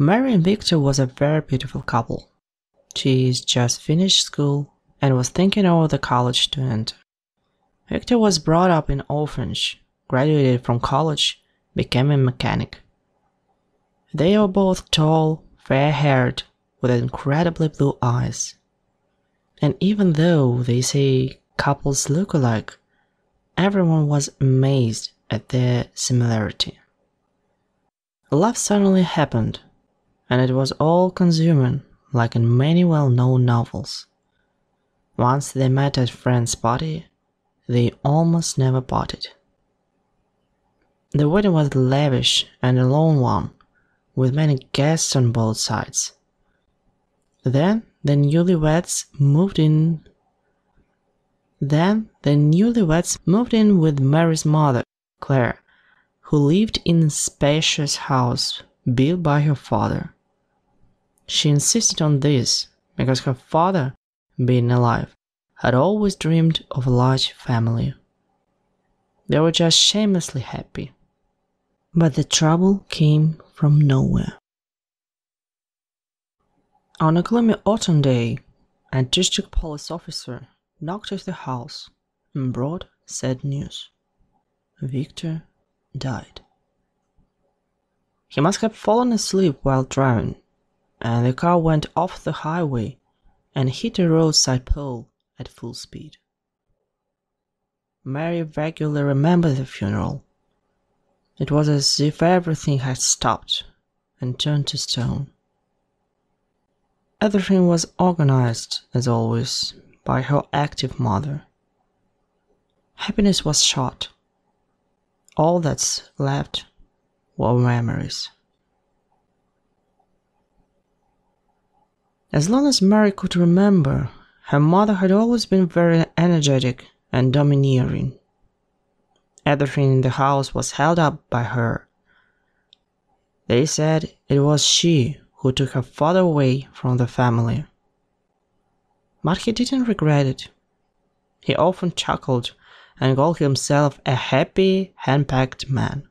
Mary and Victor was a very beautiful couple. She's just finished school and was thinking over the college to enter. Victor was brought up in orphanage, graduated from college, became a mechanic. They are both tall, fair-haired, with incredibly blue eyes. And even though they say couples look alike, everyone was amazed at their similarity. Love suddenly happened, and it was all-consuming, like in many well-known novels. Once they met at a friend's party, they almost never parted. The wedding was lavish and a long one, with many guests on both sides. Then the newlyweds moved in with Mary's mother, Claire, who lived in a spacious house built by her father. She insisted on this because her father, being alive, had always dreamed of a large family. They were just shamelessly happy. But the trouble came from nowhere. On a gloomy autumn day, a district police officer knocked at the house and brought sad news. Victor died. He must have fallen asleep while driving, and the car went off the highway and hit a roadside pole at full speed. Mary vaguely remembered the funeral. It was as if everything had stopped and turned to stone. Everything was organized, as always, by her active mother. Happiness was short. All that's left were memories. As long as Mary could remember, her mother had always been very energetic and domineering. Everything in the house was held up by her. They said it was she who took her father away from the family. But he didn't regret it. He often chuckled and called himself a happy, hand-packed man.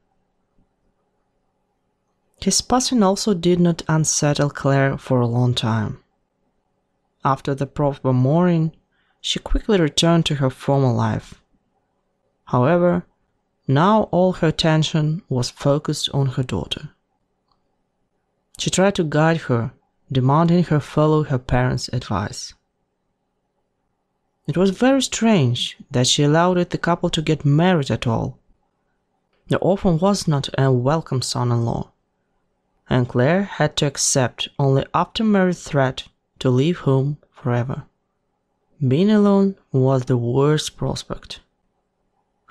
His passing also did not unsettle Claire for a long time. After the proper mourning, she quickly returned to her former life. However, now all her attention was focused on her daughter. She tried to guide her, demanding her follow her parents' advice. It was very strange that she allowed the couple to get married at all. The orphan was not a welcome son-in-law, and Claire had to accept only after Mary's threat to leave home forever. Being alone was the worst prospect.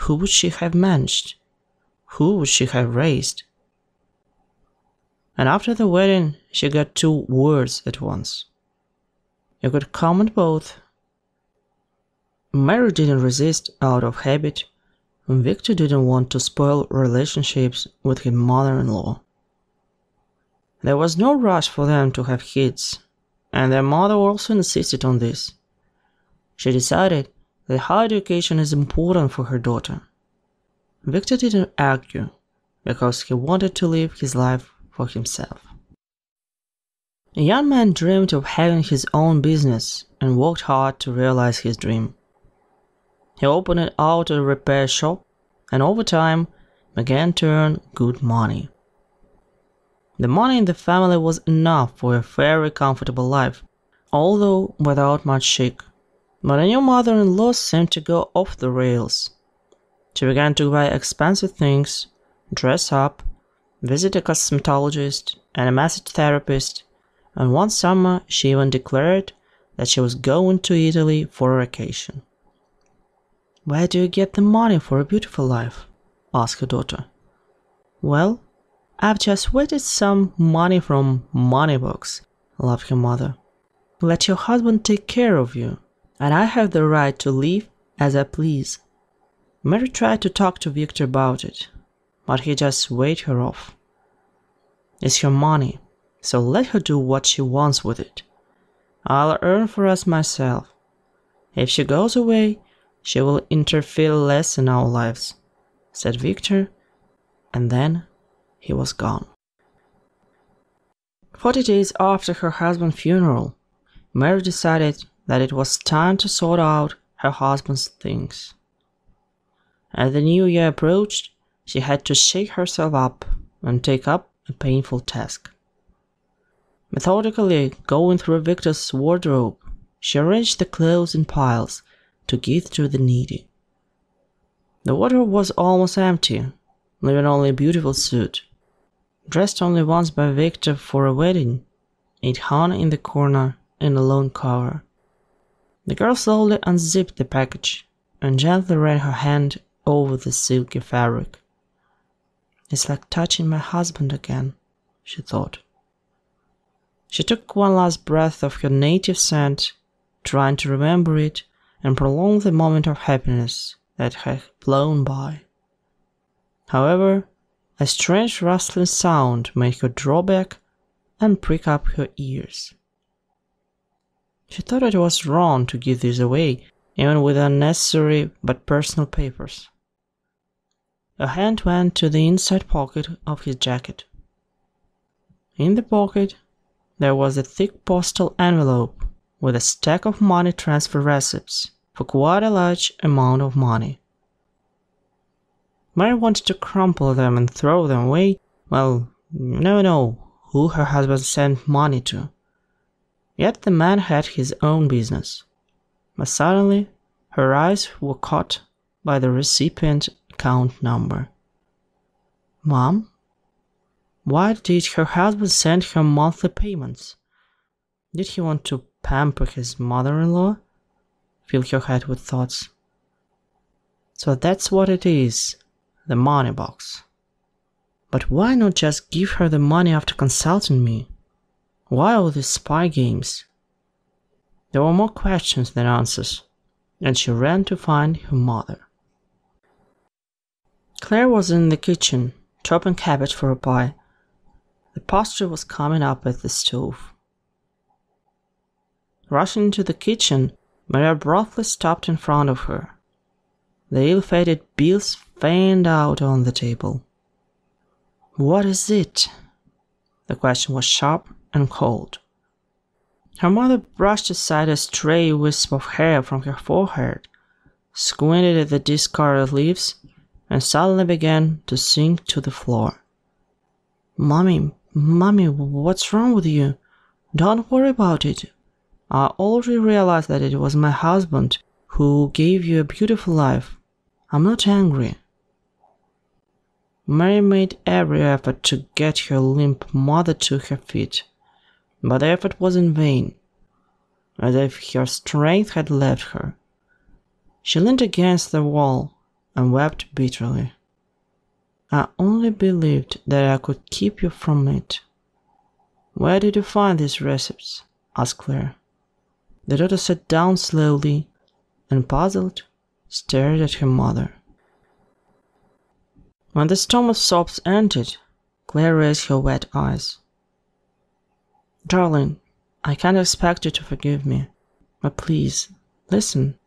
Who would she have managed? Who would she have raised? And after the wedding, she got two words at once. You could comment both. Mary didn't resist out of habit, and Victor didn't want to spoil relationships with his mother-in-law. There was no rush for them to have kids, and their mother also insisted on this. She decided that higher education is important for her daughter. Victor didn't argue, because he wanted to live his life for himself. A young man dreamed of having his own business and worked hard to realize his dream. He opened an auto repair shop and over time began to earn good money. The money in the family was enough for a very comfortable life, although without much chic. But a new mother-in-law seemed to go off the rails. She began to buy expensive things, dress up, visit a cosmetologist and a massage therapist, and one summer she even declared that she was going to Italy for a vacation. "Where do you get the money for a beautiful life?" asked her daughter. "Well, I've just waited some money from Moneybox," laughed her mother. "Let your husband take care of you, and I have the right to live as I please." Mary tried to talk to Victor about it, but he just waved her off. "It's her money, so let her do what she wants with it. I'll earn for us myself. If she goes away, she will interfere less in our lives," said Victor, and then he was gone. 40 days after her husband's funeral, Mary decided that it was time to sort out her husband's things. As the new year approached, she had to shake herself up and take up a painful task. Methodically going through Victor's wardrobe, she arranged the clothes in piles to give to the needy. The wardrobe was almost empty, leaving only a beautiful suit. Dressed only once by Victor for a wedding, it hung in the corner in a lone cover. The girl slowly unzipped the package and gently ran her hand over the silky fabric. "It's like touching my husband again," she thought. She took one last breath of her native scent, trying to remember it and prolong the moment of happiness that had flown by. However, a strange rustling sound made her draw back and prick up her ears. She thought it was wrong to give this away, even with unnecessary but personal papers. A hand went to the inside pocket of his jacket. In the pocket, there was a thick postal envelope with a stack of money transfer receipts for quite a large amount of money. Mary wanted to crumple them and throw them away. Well, never know who her husband sent money to. Yet the man had his own business. But suddenly, her eyes were caught by the recipient account number. "Mom? Why did her husband send her monthly payments? Did he want to pamper his mother-in-law?" filled her head with thoughts. So that's what it is, the money box. But why not just give her the money after consulting me? Why all these spy games? There were more questions than answers, and she ran to find her mother. Claire was in the kitchen, chopping cabbage for a pie. The pastry was coming up at the stove. Rushing into the kitchen, Maria abruptly stopped in front of her. The ill-fated bills fanned out on the table. "What is it?" The question was sharp and cold. Her mother brushed aside a stray wisp of hair from her forehead, squinted at the discarded leaves, and suddenly began to sink to the floor. Mommy, what's wrong with you? Don't worry about it. I already realized that it was my husband who gave you a beautiful life. I'm not angry." Mary made every effort to get her limp mother to her feet, but the effort was in vain, as if her strength had left her. She leaned against the wall and wept bitterly. "I only believed that I could keep you from it." "Where did you find these recipes?" asked Claire. The daughter sat down slowly and, puzzled, stared at her mother. When the storm of sobs ended, Claire raised her wet eyes. "Darling, I can't expect you to forgive me, but please, listen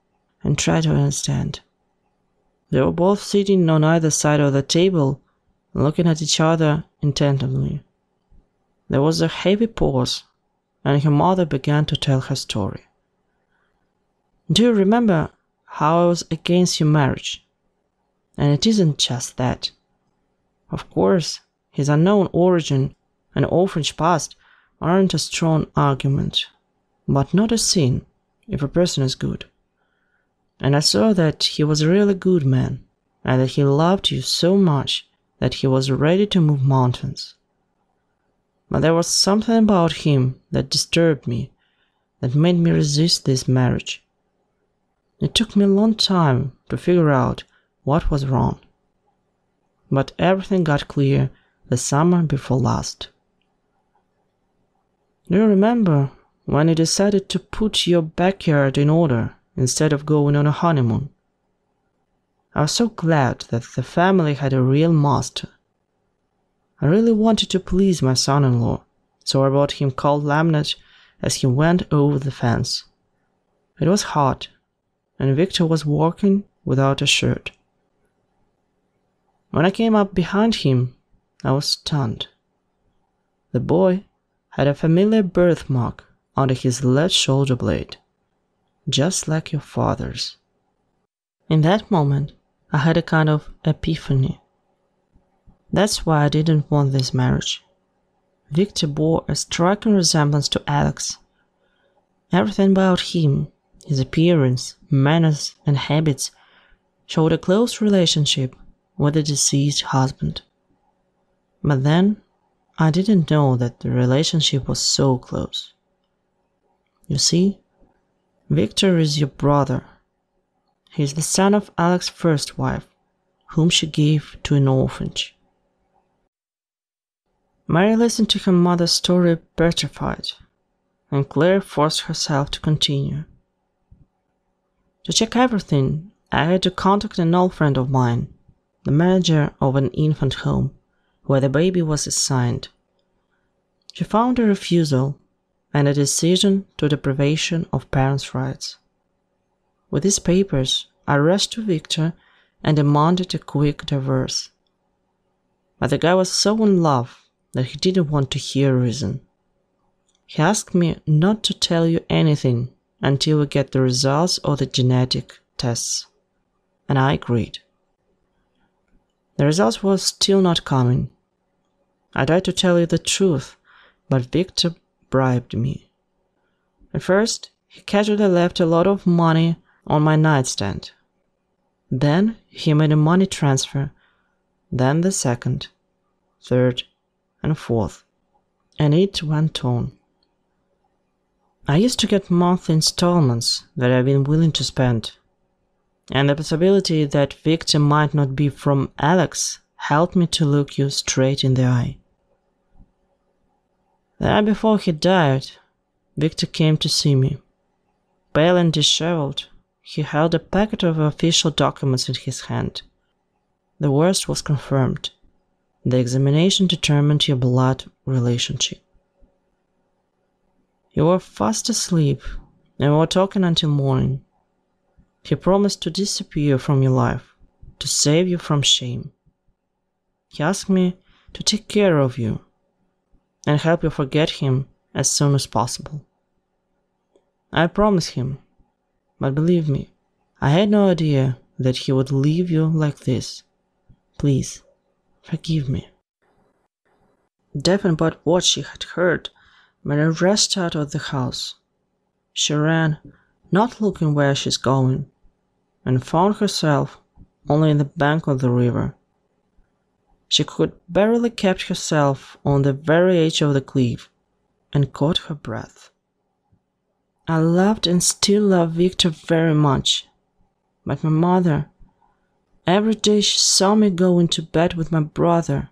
and try to understand." They were both sitting on either side of the table, looking at each other intently. There was a heavy pause, and her mother began to tell her story. "Do you remember how I was against your marriage? And it isn't just that. Of course, his unknown origin and orphanage past aren't a strong argument, but not a sin if a person is good. And I saw that he was a really good man, and that he loved you so much that he was ready to move mountains. But there was something about him that disturbed me, that made me resist this marriage. It took me a long time to figure out what was wrong. But everything got clear the summer before last. Do you remember when you decided to put your backyard in order instead of going on a honeymoon? I was so glad that the family had a real master. I really wanted to please my son-in-law, so I bought him cold laminate as he went over the fence. It was hot, and Victor was walking without a shirt. When I came up behind him, I was stunned. The boy, had a familiar birthmark under his left shoulder blade, just like your father's. In that moment, I had a kind of epiphany. That's why I didn't want this marriage. Victor bore a striking resemblance to Alex. Everything about him, his appearance, manners, and habits, showed a close relationship with the deceased husband. But then, I didn't know that the relationship was so close. You see, Victor is your brother. He is the son of Alex's first wife, whom she gave to an orphanage. Mary listened to her mother's story petrified, and Claire forced herself to continue. To check everything, I had to contact an old friend of mine, the manager of an infant home, where the baby was assigned. She found a refusal and a decision to deprivation of parents' rights. With these papers, I rushed to Victor and demanded a quick divorce. But the guy was so in love that he didn't want to hear reason. He asked me not to tell you anything until we get the results of the genetic tests, and I agreed. The results were still not coming. I tried to tell you the truth, but Victor bribed me. At first, he casually left a lot of money on my nightstand. Then he made a money transfer, then the second, third, and fourth, and it went on. I used to get monthly installments that I've been willing to spend, and the possibility that Victor might not be from Alex helped me to look you straight in the eye. The night before he died, Victor came to see me. Pale and disheveled, he held a packet of official documents in his hand. The worst was confirmed. The examination determined your blood relationship. You were fast asleep, and we were talking until morning. He promised to disappear from your life, to save you from shame. He asked me to take care of you and help you forget him as soon as possible. I promised him, but believe me, I had no idea that he would leave you like this. Please, forgive me. Deafened by what she had heard, Mary rushed out of the house. She ran, not looking where she's going, and found herself only in the bank of the river. She could barely keep herself on the very edge of the cliff, and caught her breath. I loved and still love Victor very much, but my mother, every day she saw me go into bed with my brother,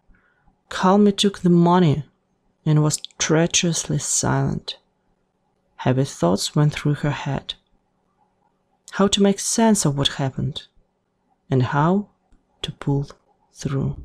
calmly took the money, and was treacherously silent. Heavy thoughts went through her head. How to make sense of what happened, and how to pull through.